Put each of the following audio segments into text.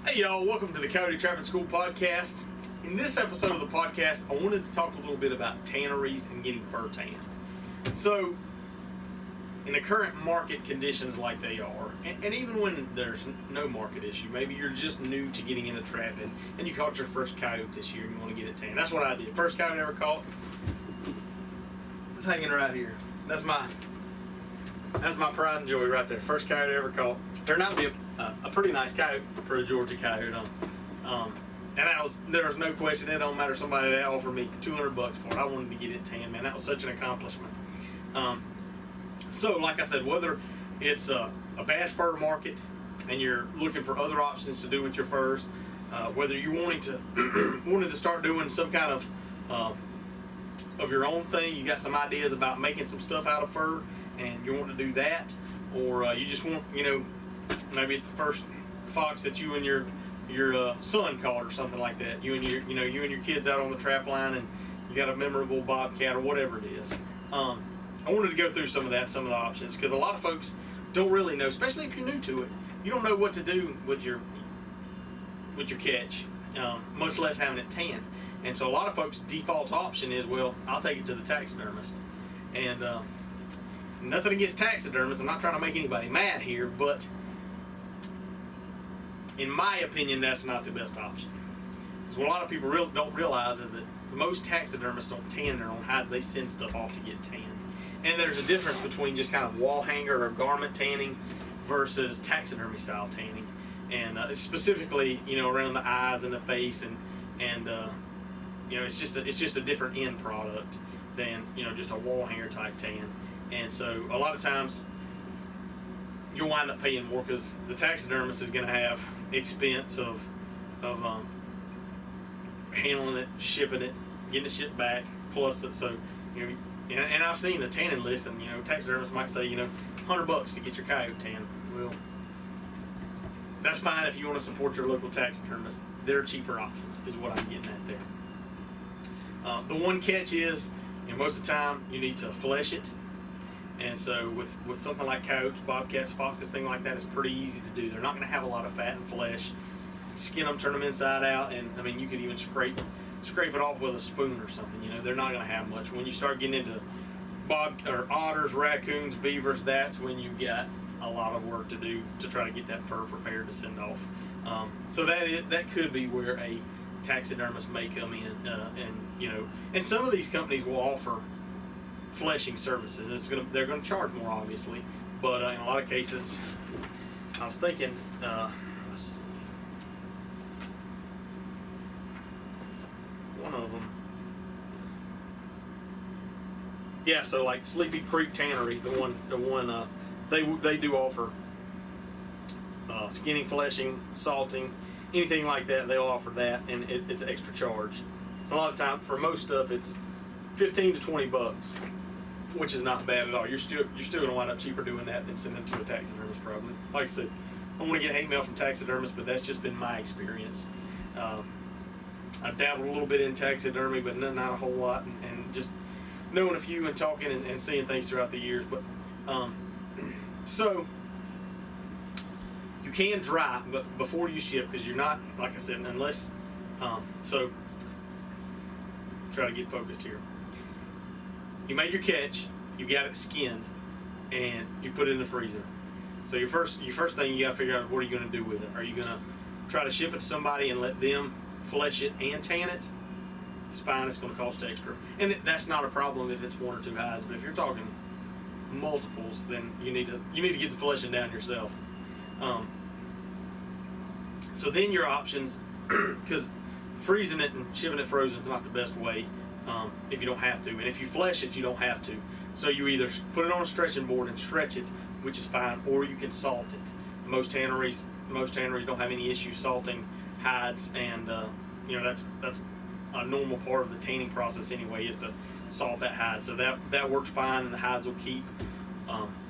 Hey y'all, welcome to the Coyote Trapping School podcast. In this episode of the podcast, I wanted to talk a little bit about tanneries and getting fur tanned. So, in the current market conditions like they are, and even when there's no market issue, maybe you're just new to getting into trapping and you caught your first coyote this year and you want to get it tanned. That's what I did. First coyote I ever caught. It's hanging right here. That's my pride and joy right there. First coyote I ever caught. Turned out to be a pretty nice coyote for a Georgia coyote. And there was no question. It don't matter. Somebody that offered me $200 for it. I wanted to get it tanned, man. That was such an accomplishment. So, like I said, whether it's a bad fur market and you're looking for other options to do with your furs, whether you're wanting to start doing some kind of your own thing, you got some ideas about making some stuff out of fur, and you want to do that, or you just want, maybe it's the first fox that you and your son caught or something like that. You and your kids out on the trap line, and you got a memorable bobcat or whatever it is. I wanted to go through some of the options, because a lot of folks don't really know, especially if you're new to it. You don't know what to do with your catch, much less having it tanned. And so a lot of folks' default option is, well, I'll take it to the taxidermist. And nothing against taxidermists. I'm not trying to make anybody mad here, but in my opinion, that's not the best option. So what a lot of people don't realize is that most taxidermists don't tan their own hides. They send stuff off to get tanned. And there's a difference between just kind of wall hanger or garment tanning versus taxidermy style tanning. And specifically, around the eyes and the face, and it's just a different end product than just a wall hanger type tan. And so a lot of times you'll wind up paying more, because the taxidermist is going to have expense of handling it, shipping it, getting it shipped back, plus and I've seen the tanning list, and taxidermists might say $100 to get your coyote tanned. Well, that's fine if you want to support your local taxidermist. There are cheaper options, is what I'm getting at there. The one catch is, most of the time you need to flesh it. And so with something like coyotes, bobcats, foxes, things like that, it's pretty easy to do. They're not going to have a lot of fat and flesh. Skin them, turn them inside out, and you could even scrape it off with a spoon or something. They're not going to have much. When you start getting into otters, raccoons, beavers, that's when you've got a lot of work to do to try to get that fur prepared to send off. So that could be where a taxidermist may come in, and some of these companies will offer fleshing services. They're going to charge more, obviously, but in a lot of cases, I was thinking, let's see, one of them, yeah. So like Sleepy Creek Tannery, the one they do offer skinning, fleshing, salting, anything like that. They'll offer that, and it's an extra charge. A lot of time, for most stuff, it's $15 to $20. Which is not bad at all. You're still going to wind up cheaper doing that than sending to a taxidermist, probably. Like I said, I don't want to get hate mail from taxidermists, but that's just been my experience. I've dabbled a little bit in taxidermy, but not a whole lot, and just knowing a few and talking and seeing things throughout the years. But so you can dry, but before you ship, because you're not, like I said, unless so try to get focused here. You made your catch, you got it skinned, and you put it in the freezer. So your first thing you got to figure out is, what are you going to do with it? Are you going to try to ship it to somebody and let them flesh it and tan it? It's fine. It's going to cost extra, and that's not a problem if it's one or two hides. But if you're talking multiples, then you need to get the fleshing down yourself. So then your options, because freezing it and shipping it frozen is not the best way. If you don't have to, and if you flesh it, you don't have to. So you either put it on a stretching board and stretch it, which is fine, or you can salt it. Most tanneries don't have any issue salting hides, and that's a normal part of the tanning process anyway, is to salt that hide. So that works fine, and the hides will keep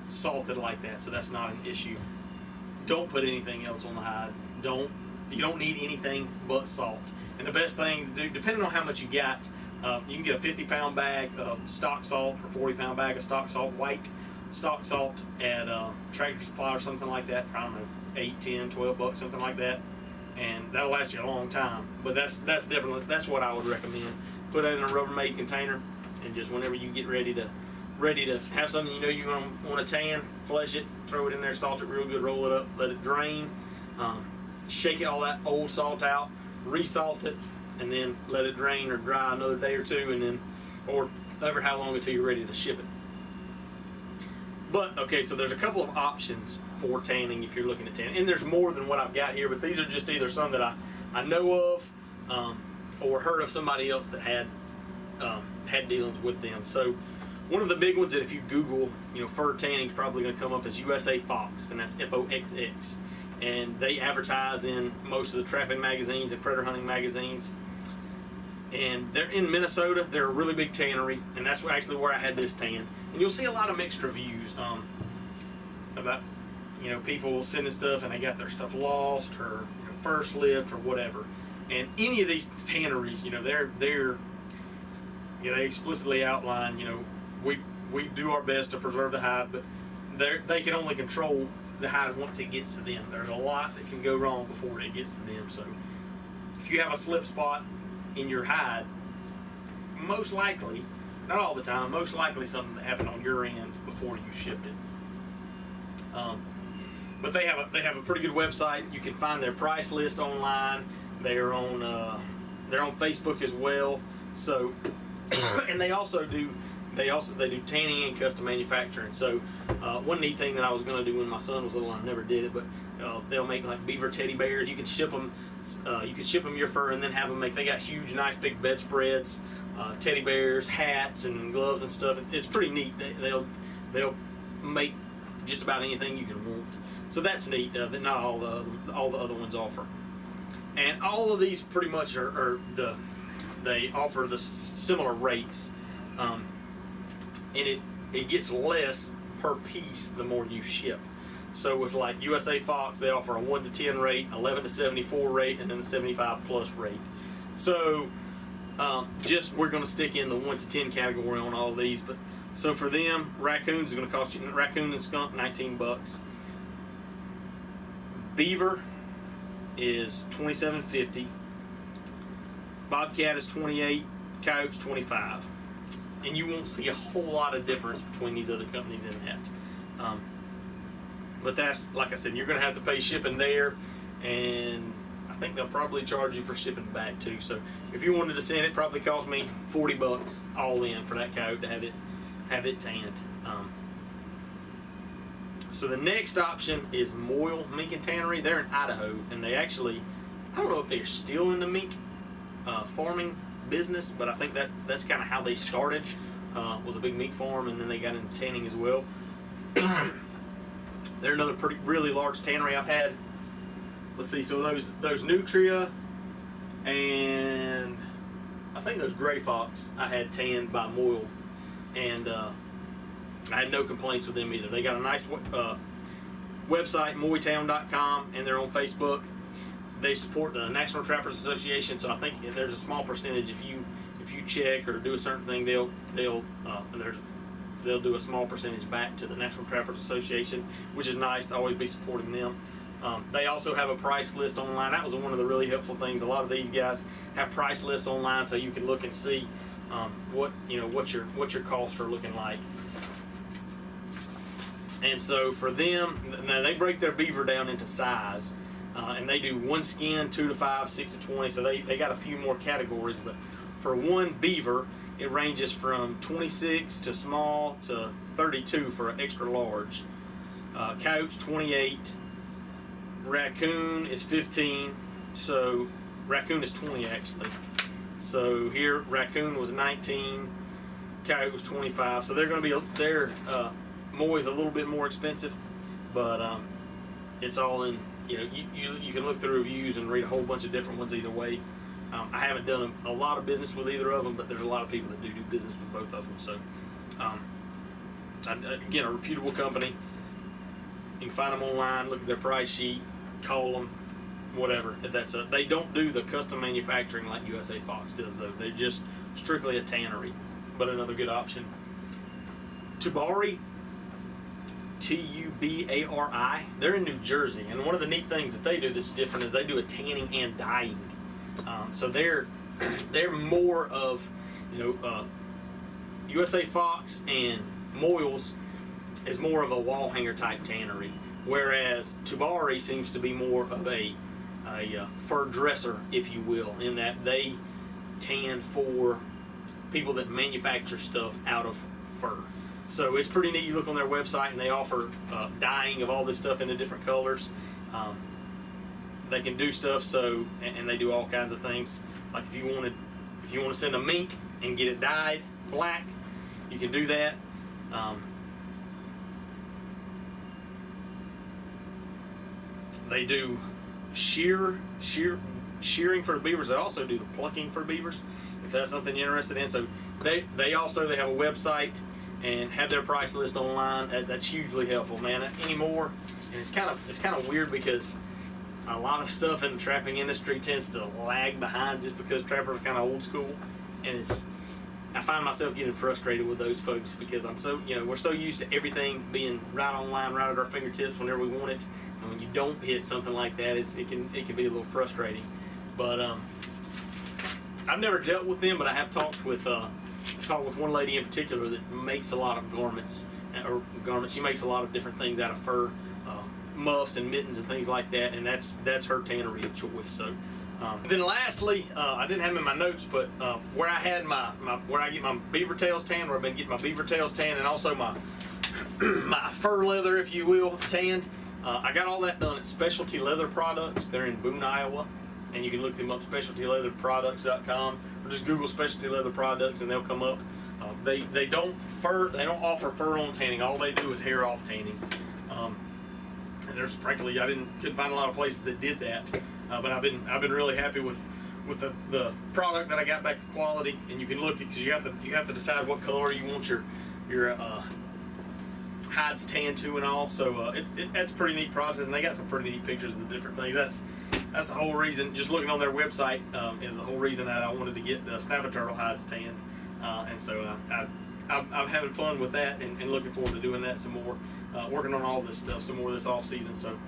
salted like that. So that's not an issue. Don't put anything else on the hide. You don't need anything but salt. And the best thing to do, depending on how much you got, you can get a 50-pound bag of stock salt, or 40-pound bag of stock salt, white stock salt at Tractor Supply or something like that for, I don't know, $8, $10, $12, something like that. and that'll last you a long time. But that's definitely what I would recommend. Put it in a Rubbermaid container, and just whenever you get ready to have something you know you're gonna want to tan, flush it, throw it in there, salt it real good, roll it up, let it drain, shake all that old salt out, resalt it, and then let it drain or dry another day or two, and then or over how long until you're ready to ship it. But okay, so there's a couple of options for tanning if you're looking at tanning, and there's more than what I've got here, but these are just either some that I know of or heard of somebody else that had dealings with them. So one of the big ones that if you Google, fur tanning is probably going to come up as USA Fox, and that's FOXX, and they advertise in most of the trapping magazines and predator hunting magazines. And they're in Minnesota. They're a really big tannery, and that's actually where I had this tan. And you'll see a lot of mixed reviews about people sending stuff and they got their stuff lost or fur slipped or whatever. And any of these tanneries, they explicitly outline, we do our best to preserve the hide, but they can only control the hide once it gets to them. There's a lot that can go wrong before it gets to them. So if you have a slip spot in your hide, most likely, not all the time, most likely something that happened on your end before you shipped it. But they have a pretty good website. You can find their price list online. They're on Facebook as well. So, and they do tanning and custom manufacturing. So one neat thing that I was going to do when my son was little, I never did it, but they'll make like beaver teddy bears. You can ship them. You can ship them your fur and then have them make. They got huge, nice big bedspreads, teddy bears, hats, and gloves and stuff. It's pretty neat. They'll make just about anything you can want. So that's neat. That not all the other ones offer. And all of these pretty much they offer the similar rates, and it gets less per piece the more you ship. So with like USA Fox, they offer a 1 to 10 rate, 11 to 74 rate, and then a 75 plus rate. So we're going to stick in the 1 to 10 category on all these. But so for them, raccoons is going to cost you, raccoon and skunk, $19. Beaver is $27.50. Bobcat is $28. Coyote's $25. And you won't see a whole lot of difference between these other companies in that. But that's, like I said, you're going to have to pay shipping there, and I think they'll probably charge you for shipping back too. So if you wanted to send it, probably cost me $40 all in for that coyote to have it tanned. So the next option is Moyle Mink and Tannery. They're in Idaho, and they actually, I don't know if they're still in the mink farming business, but I think that's kind of how they started. Was a big mink farm, and then they got into tanning as well. They're another really large tannery I've had. Let's see, so those nutria and I think those gray fox I had tanned by Moyle, and I had no complaints with them either. They got a nice website, moytown.com, and they're on Facebook. They support the National Trappers Association, so I think there's a small percentage if you check or do a certain thing, they'll do a small percentage back to the National Trappers Association, which is nice to always be supporting them. They also have a price list online. That was one of the really helpful things. A lot of these guys have price lists online, so you can look and see what your costs are looking like. And so for them, now they break their beaver down into size, and they do 1 skin, 2 to 5, 6 to 20. So they got a few more categories, but for one beaver, it ranges from 26 to small to 32 for an extra large. Coyote's 28. Raccoon is 15. So raccoon is 20 actually. So here raccoon was 19. Coyote was 25. So they're going to be Moy's a little bit more expensive, but it's all in. You can look through reviews and read a whole bunch of different ones either way. I haven't done a lot of business with either of them, but there's a lot of people that do business with both of them. So, again, a reputable company. You can find them online, look at their price sheet, call them, whatever. They don't do the custom manufacturing like USA Fox does, though. They're just strictly a tannery, but another good option. Tabari Tubari. They're in New Jersey, and one of the neat things that they do that's different is they do a tanning and dyeing. So they're more of, USA Fox and Moyles is more of a wall hanger type tannery, whereas Tabari seems to be more of a fur dresser, if you will, in that they tan for people that manufacture stuff out of fur. So it's pretty neat. You look on their website and they offer dyeing of all this stuff into different colors. They can do stuff, so, and they do all kinds of things. Like if you want to send a mink and get it dyed black, you can do that. They do shearing for the beavers. They also do the plucking for beavers, if that's something you're interested in. So they have a website and have their price list online. That's hugely helpful, man. Anymore, and it's kind of weird because a lot of stuff in the trapping industry tends to lag behind just because trappers are kind of old school, and I find myself getting frustrated with those folks because we're so used to everything being right online, right at our fingertips whenever we want it, and when you don't hit something like that, it can be a little frustrating. But I've never dealt with them, but I have talked with one lady in particular that makes a lot of garments. She makes a lot of different things out of fur, muffs and mittens and things like that, and that's her tannery of choice. So then lastly, I didn't have them in my notes, but where I had where I get my beaver tails tanned, where I've been getting my beaver tails tanned, and also my my fur leather, if you will, tanned. I got all that done at Specialty Leather Products. They're in Boone, Iowa, and you can look them up, specialtyleatherproducts.com, or just Google Specialty Leather Products, and they'll come up. They don't offer fur on tanning. All they do is hair off tanning. And there's, frankly, couldn't find a lot of places that did that. But I've been really happy with the product that I got back, the quality, and you can look because you have to decide what color you want your hides tanned to and all. So that's a pretty neat process, and they got some pretty neat pictures of the different things. That's the whole reason. Just looking on their website is the whole reason that I wanted to get the snapper turtle hides tanned, and so I'm having fun with that and looking forward to doing that some more, working on all this stuff some more this off season. So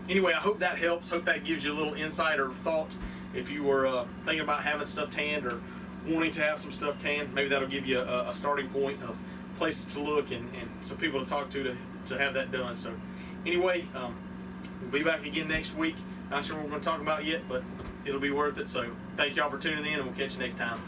anyway, I hope that helps. Hope that gives you a little insight or thought if you were thinking about having stuff tanned or wanting to have some stuff tanned. Maybe that'll give you a starting point of places to look and some people to talk to have that done. So anyway, we'll be back again next week. Not sure what we're going to talk about yet, but it'll be worth it. So thank y'all for tuning in, and we'll catch you next time.